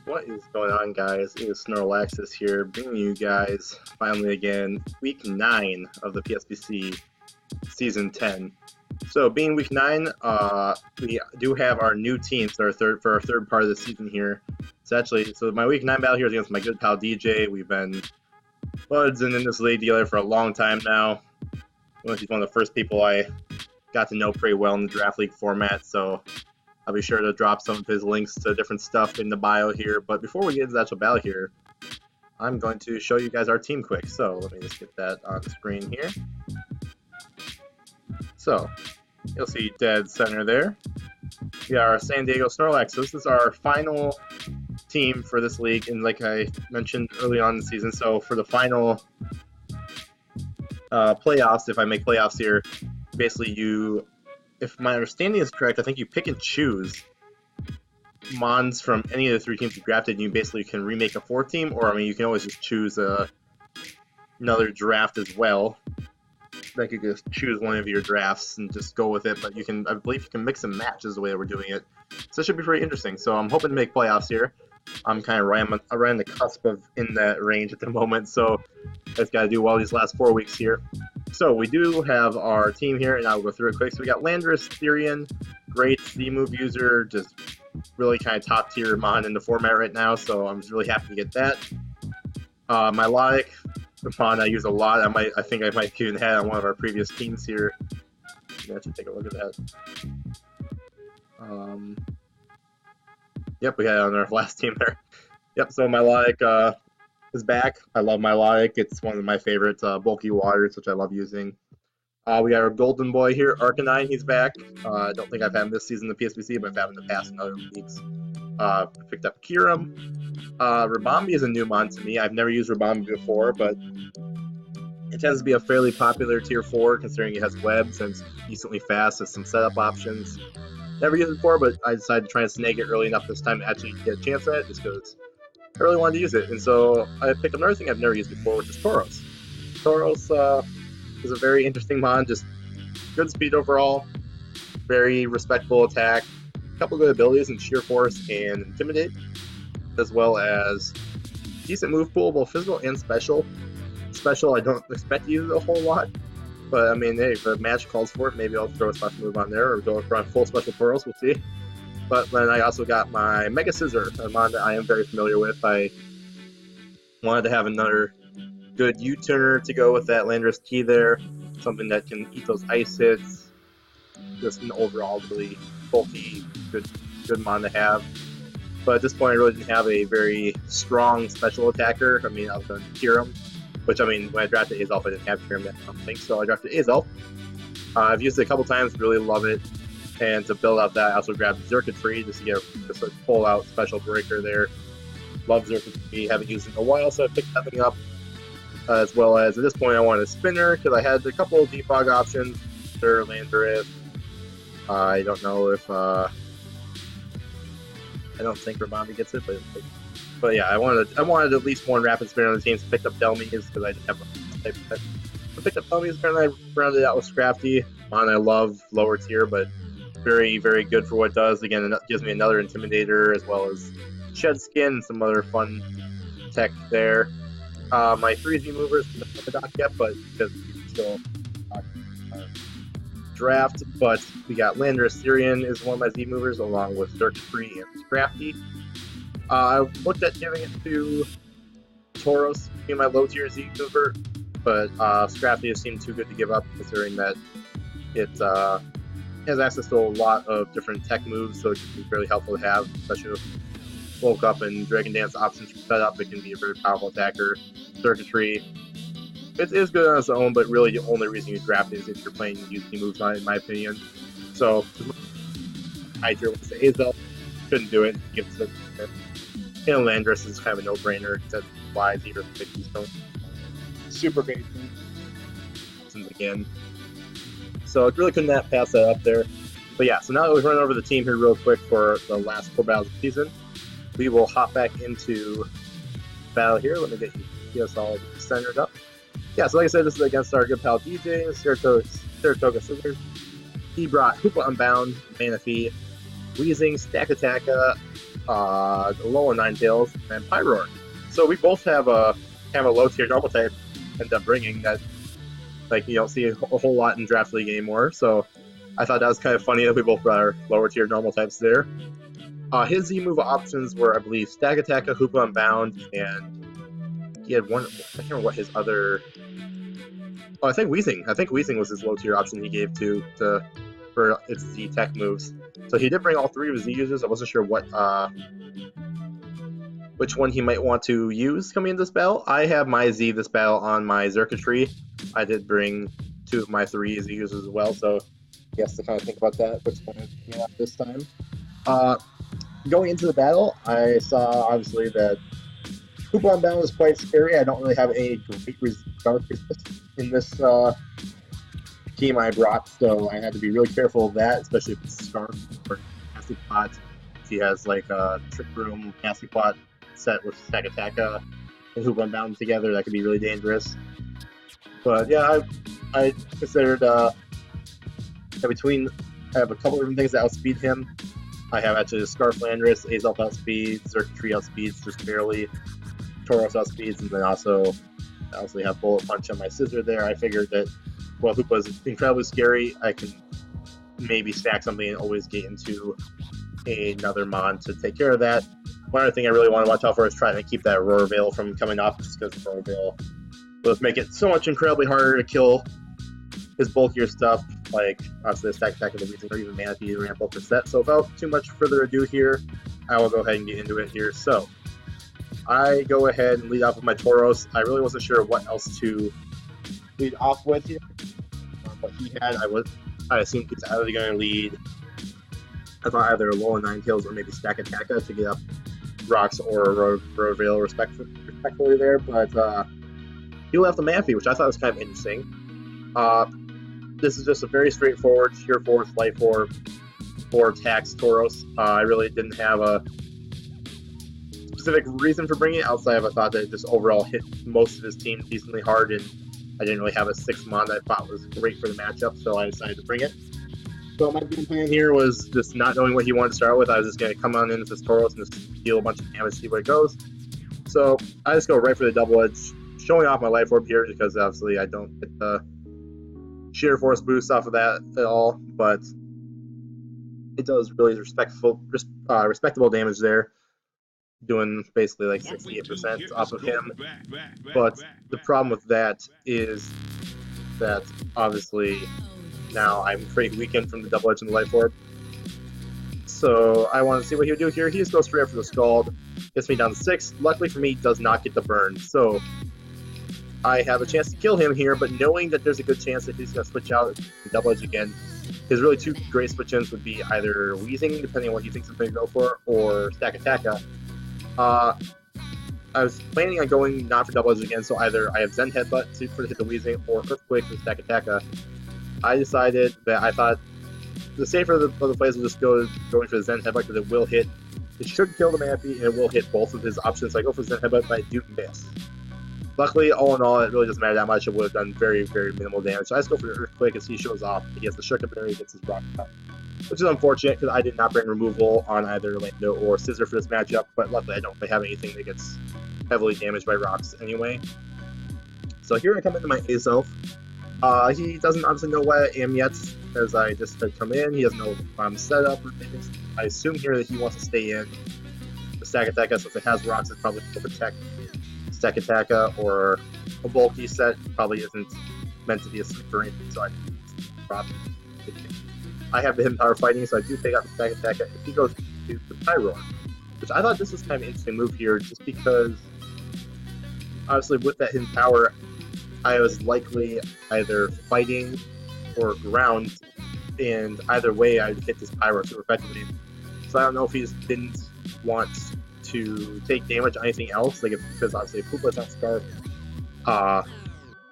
What is going on, guys? It is Snorlaxus here, bringing you guys finally again week 9 of the PSBC season 10. So, being week 9, we do have our new teams for our third part of the season here. So my week 9 battle here is against my good pal DJ. We've been buds and in this league together for a long time now. He's one of the first people I got to know pretty well in the draft league format. So I'll be sure to drop some of his links to different stuff in the bio here. But before we get into the actual battle here, I'm going to show you guys our team quick. So let me just get that on screen here. So you'll see dead center there. We are San Diego Snorlaxus. This is our final team for this league, and like I mentioned early on in the season, so for the final playoffs, if I make playoffs here, basically if my understanding is correct, I think you pick and choose mons from any of the 3 teams you drafted, and you basically can remake a 4th team, or I mean, you can always just choose another draft as well. Like you just choose one of your drafts and just go with it, but I believe you can mix and match is the way that we're doing it. So it should be pretty interesting. So I'm hoping to make playoffs here. I'm kind of right on the cusp of in that range at the moment, so I just got to do well these last 4 weeks here. So we do have our team here, and I'll go through it quick. So we got Landorus, Therian, great Z-move user, just really kind of top tier mon in the format right now, so I'm just really happy to get that. Milotic, the mon I use a lot. I think I might even had on one of our previous teams here. You have to take a look at that. Yep, we had it on our last team there. Yep, so Milotic is back. I love Milotic. It's one of my favorite bulky waters, which I love using. We got our golden boy here, Arcanine. He's back. I don't think I've had him this season in the PSBC, but I've had him in the past in other leagues. Picked up Kiram. Rabambi is a new mon to me. I've never used Rabambi before, but it tends to be a fairly popular tier 4 considering it has webs and it's decently fast, has some setup options. Never used it before, but I decided to try and snag it early enough this time to actually get a chance at it just because I really wanted to use it. And so I picked up another thing I've never used before, which is Tauros. Tauros is a very interesting mon, just good speed overall, very respectable attack, a couple good abilities in Sheer Force and Intimidate, as well as decent move pool, both physical and special. Special, I don't expect to use it a whole lot, but I mean, hey, if the match calls for it, maybe I'll throw a special move on there or go for a full special Tauros, we'll see. But then I also got my Mega Scizor, a mon that I am very familiar with. I wanted to have another good U-turner to go with that Landorus key there, something that can eat those ice hits. Just an overall really bulky, good mon to have. But at this point, I really didn't have a very strong special attacker. I mean, I was going to Kiram, which I mean, when I drafted Azelf, I didn't have Kiram yet, I don't think, so I drafted Azelf. I've used it a couple times, really love it. And to build out that, I also grabbed Xurkitree just to get just a full-out special breaker there. Love Xurkitree, haven't used it in a while, so I picked that thing up. As well as, at this point, I wanted a spinner, because I had a couple of defog options. Sure, Landorus. I don't know if, I don't think Rabambi gets it, but yeah, I wanted at least one rapid spinner on the team, so I picked up Delmies, because I didn't have a type of pet. I picked up Delmies, and I rounded it out with Scrafty. Mon I love, lower tier, but very, very good for what it does. Again, it gives me another Intimidator, as well as Shed Skin and some other fun tech there. My 3 Z-movers from the dock yet, but because we still draft, but we got Landorus, Therian is one of my Z-movers, along with Xurkitree and Scrafty. I looked at giving it to Tauros, being my low-tier Z-mover, but Scrafty has seemed too good to give up, considering that it has access to a lot of different tech moves, so it can be really helpful to have, especially with Woke Up and Dragon Dance options for setup. It can be a very powerful attacker. Xurkitree, it is good on its own, but really the only reason you draft it is if you're playing UC moves on it, in my opinion. So, high tier was the Azelf, couldn't do it. Gives it. And Landorus is kind of a no-brainer. That flies either 50 stone. Super great. Again. So I really couldn't pass that up there. But yeah, so now that we've run over the team here real quick for the last 4 battles of the season, we will hop back into battle here. Let me get us all centered up. Yeah, so like I said, this is against our good pal DJ, Saratoga Scizors. He brought Hoopa Unbound, Manaphy, Weezing, Stack Attacka, Alolan Ninetales, and Pyroar. So we both have a low tier normal type end up bringing that, like, you don't see a whole lot in Draft League anymore. So I thought that was kind of funny that we both brought our lower tier normal types there. His Z move options were, I believe, Stack Attack, Hoopa Unbound, and he had one. I can't remember what his other. Oh, I think Weezing. I think Weezing was his low tier option he gave for its Z tech moves. So he did bring all three of his Z users. I wasn't sure which one he might want to use coming into this battle. I have my Z this battle on my Xurkitree. I did bring 2 of my 3 Z users as well, so he has to kind of think about that, which one to get out this time. Going into the battle, I saw obviously that Hoopa Unbound is quite scary. I don't really have any great Scarf in this team I brought, so I had to be really careful of that, especially if it's Scarf or Cassie Pot. If he has like a Trick Room, Cassie Pot set with Stack Attack and Hoopa Unbound together, that could be really dangerous. But yeah, I considered between I have a couple of different things that outspeed him. I have actually Scarf Landorus, Azelf outspeeds, Xurkitree outspeeds just barely, Tauros outspeeds, and then also I also have Bullet Punch on my Scizor there. I figured that while Hoopa is incredibly scary, I can maybe stack something and always get into another Mon to take care of that. One other thing I really want to watch out for is trying to keep that Aurora Veil from coming up, just because Aurora Veil will make it so much incredibly harder to kill his bulkier stuff, like obviously the Stack Attack of the Weezing or even Manaphy to ramp up the set. So without too much further ado here, I will go ahead and get into it here. So I go ahead and lead off with my Tauros. I really wasn't sure what else to lead off with here. What he had, I assumed he was either going to lead, I thought either Alolan Ninetales or maybe Stack Attack to get up Rocks or Aurora Veil respectfully there, but he left the Manaphy, which I thought was kind of interesting. This is just a very straightforward Tier 4 Life Orb for Tax Tauros. I really didn't have a specific reason for bringing it outside of I thought that it just overall hit most of his team decently hard, and I didn't really have a 6 Mon that I thought was great for the matchup, so I decided to bring it. So my game plan here was just not knowing what he wanted to start with. I was just going to come on in with this Tauros and just deal a bunch of damage, see where it goes. So I just go right for the Double Edge, showing off my Life Orb here because obviously I don't get the sheer force boost off of that at all, but it does really respectable damage there, doing basically like 68% off of him. But the problem with that is that obviously now I'm pretty weakened from the Double Edge and the Life Orb. So I want to see what he would do here. He just goes straight up for the Scald, gets me down to 6. Luckily for me, does not get the burn. So I have a chance to kill him here, but knowing that there's a good chance that he's going to switch out and Double Edge again, his really 2 great switch-ins would be either Weezing, depending on what he thinks I'm going to go for, or Stack Attacka. I was planning on going not for Double Edge again, so either I have Zen Headbutt to hit the Weezing, or Earthquake and Stack Attacka. I decided that I thought the safer of the plays will just going for the Zen Headbutt because it will hit. It should kill the Manaphy, and it will hit both of his options. So I go for Zen Headbutt, but I do miss. Luckily, all in all, it really doesn't matter that much. It would have done very, very minimal damage. So I just go for the Earthquake as he shows off. He gets the Shuriken Berry, gets his Rock Cut, which is unfortunate because I did not bring removal on either Lando or Scizor for this matchup. But luckily, I don't really have anything that gets heavily damaged by rocks anyway. So here I come into my Azelf. He doesn't obviously know what I am yet, as I just had come in. He doesn't know if I'm set up or anything. I assume here that he wants to stay in the Stack Attacka, since it has rocks, it's probably to protect Stack Attacka, or a bulky set probably isn't meant to be a sleeper or anything, so I have the Hidden Power Fighting, so I do take out the Stack Attacka. If he goes to the Pyroar, which I thought this was kind of an interesting move here, just because obviously with that Hidden Power, I was likely either fighting or ground, and either way I'd hit this Pyro super effectively. So I don't know if he just didn't want to take damage on anything else, like because obviously if Hoopa's not scarfed,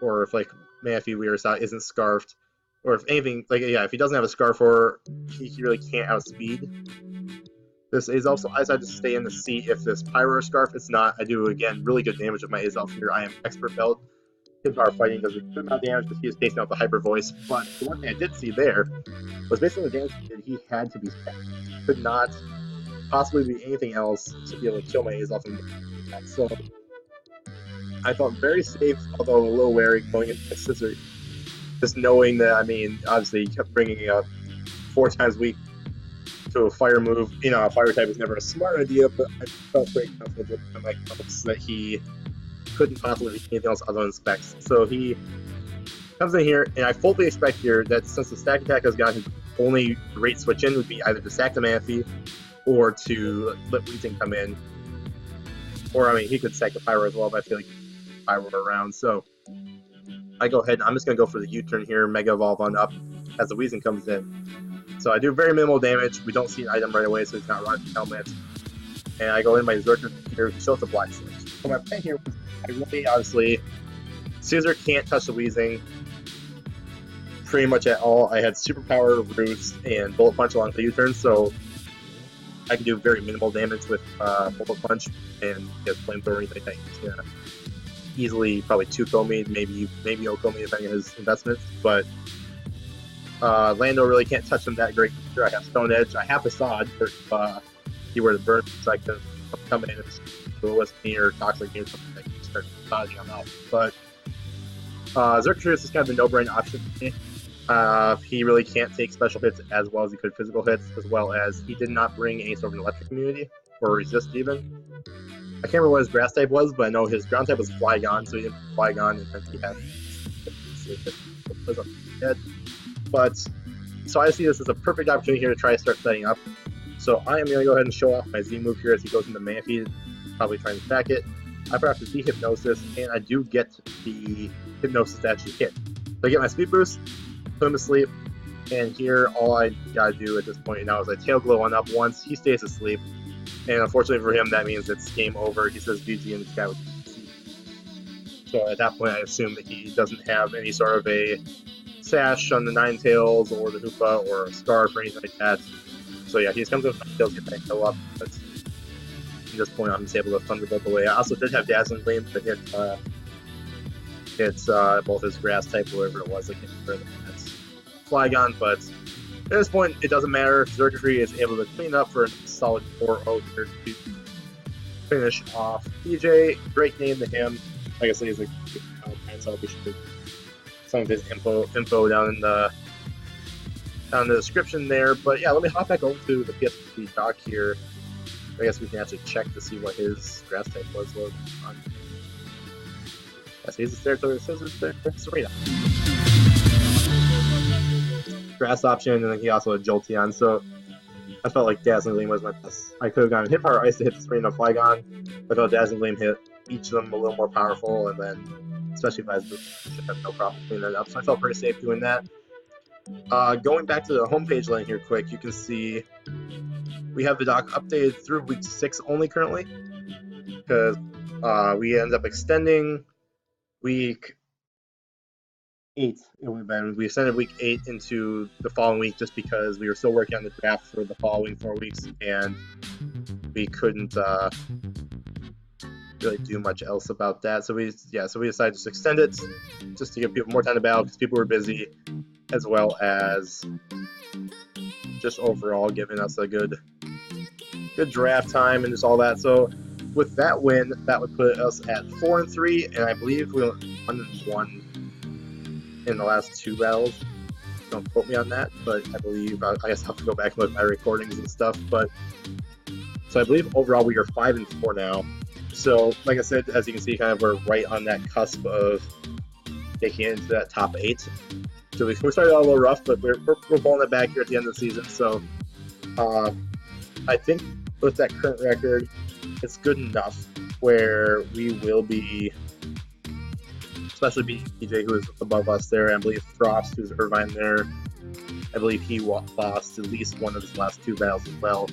or if like Manaphy Weird isn't scarfed, or if anything, like yeah, if he doesn't have a scarf, or he really can't outspeed this Azelf, so I decided to stay in to see if this Pyro scarf. It's not. I do again really good damage with my Azelf here. I am Expert Belt. Hidden Power Fighting does a good amount of damage because he is facing out the Hyper Voice. But the one thing I did see there was basically the damage that he had to be stacked. He could not possibly be anything else to be able to kill my A's off him. So I felt very safe, although a little wary going into Scizor. Just knowing that, I mean, obviously he kept bringing it up 4 times a week to a fire move. You know, a fire type is never a smart idea, but I felt pretty confident with my counts that he couldn't possibly be anything else other than specs. So he comes in here, and I fully expect here that since the stack attack has got his only rate switch in would be either to sack the Manaphy or to let Weezing come in. Or, I mean, he could sack the Pyro as well, but I feel like Pyro around. So I go ahead and I'm just going to go for the U-turn here, Mega Evolve on up as the Weezing comes in. So I do very minimal damage. We don't see an item right away, so he's not running helmet. And I go in my Zerker here to show the Black Switch. So my plan here was I really, obviously, Scizor can't touch the Weezing pretty much at all. I had Superpower, Roost, and Bullet Punch along the U-turn, so I can do very minimal damage with Bullet Punch and get Flamethrower or anything like that. He's gonna easily probably 2-kill me, maybe 0-kill me depending on his investments, but Lando really can't touch him that great. Sure, I have Stone Edge, I have Facade if he were to burn, so I can come in and duelist me or toxic me or something that can start dodging him out. But Xerxes is kind of a no-brainer option for me. He really can't take special hits as well as he could physical hits, as well as he did not bring any sort of an electric immunity, or resist even. I can't remember what his grass type was, but I know his ground type was Flygon, so he didn't Flygon, and he had dead. But, so I see this as a perfect opportunity here to try to start setting up. So I am going to go ahead and show off my Z move here as he goes into Manaphy, probably trying to attack it. I have to de-hypnosis, and I do get the hypnosis to actually hit. So I get my speed boost, put him to sleep, and here all I gotta do at this point now is I tail glow on up once, he stays asleep, and unfortunately for him that means it's game over. He says GG and this guy would see. So at that point I assume that he doesn't have any sort of a sash on the Ninetales or the Hoopa or a Scarf or anything like that. So yeah, he just comes with Ninetales, get that kill up, but at this point I'm just able to Thunderbolt away. I also did have Dazzling Gleam to hit both his grass type, whatever it was, I can't remember that's Flygon, but at this point it doesn't matter. Xerxes is able to clean up for a solid 4-0 here to finish off PJ. Great name to him. Like I say, he's a good so we should put some of his info down in the description there. But yeah, let me hop back over to the PSBC doc here. I guess we can actually check to see what his grass type was. Yes, he's a Saratoga Scizors there. Serena. Grass option, and then he also had Jolteon, so I felt like Dazzling Gleam was my best. I could have gone Hit Power Ice to hit the Serena Flygon. I felt Dazzling Gleam hit each of them a little more powerful, and then, especially if I should have no problem cleaning that up, so I felt pretty safe doing that. Going back to the homepage line here quick, you can see we have the doc updated through week 6 only currently, because we ended up extending week 8. We extended week 8 into the following week just because we were still working on the draft for the following 4 weeks, and we couldn't really do much else about that. So we decided to extend it just to give people more time to battle because people were busy, as well as just overall giving us a good draft time and just all that. So with that win, that would put us at 4-3, and I believe we went 1-1 in the last 2 battles. Don't quote me on that, but I believe I guess I'll have to go back and look at my recordings and stuff. But so I believe overall we are 5-4 now. So like I said, as you can see, kind of we're right on that cusp of making it into that top 8. So we started out a little rough, but we're pulling it back here at the end of the season. So I think with that current record, it's good enough where we will be, especially BJ, who is above us there. I believe Frost, who's Irvine there, I believe he lost at least one of his last 2 battles as well.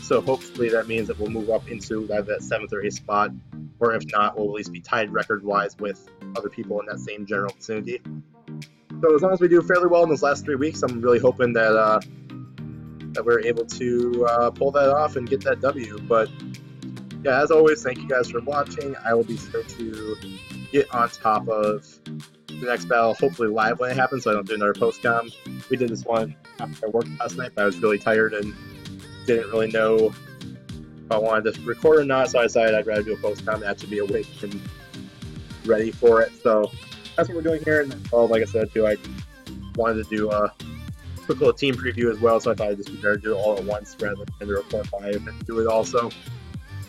So hopefully that means that we'll move up into either that 7th or 8th spot, or if not, we'll at least be tied record-wise with other people in that same general vicinity. So as long as we do fairly well in those last 3 weeks, I'm really hoping that that we're able to pull that off and get that W. But yeah, as always, thank you guys for watching. I will be sure to get on top of the next battle, hopefully live when it happens, so I don't do another post-com. We did this one after I worked last night, but I was really tired and didn't really know I wanted to record or not, so I decided I'd rather do a post-con. That should be awake and ready for it. So that's what we're doing here. And like I said, too, I wanted to do a quick little team preview as well, so I thought I'd just be better to do it all at once rather than do a 4-5 and do it all. So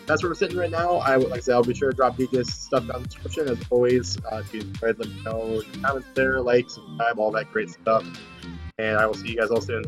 that's where we're sitting right now. Like I said, I'll be sure to drop DJ's stuff down in the description as always. If you enjoyed, let me know in the comments there, like, subscribe, all that great stuff. And I will see you guys all soon.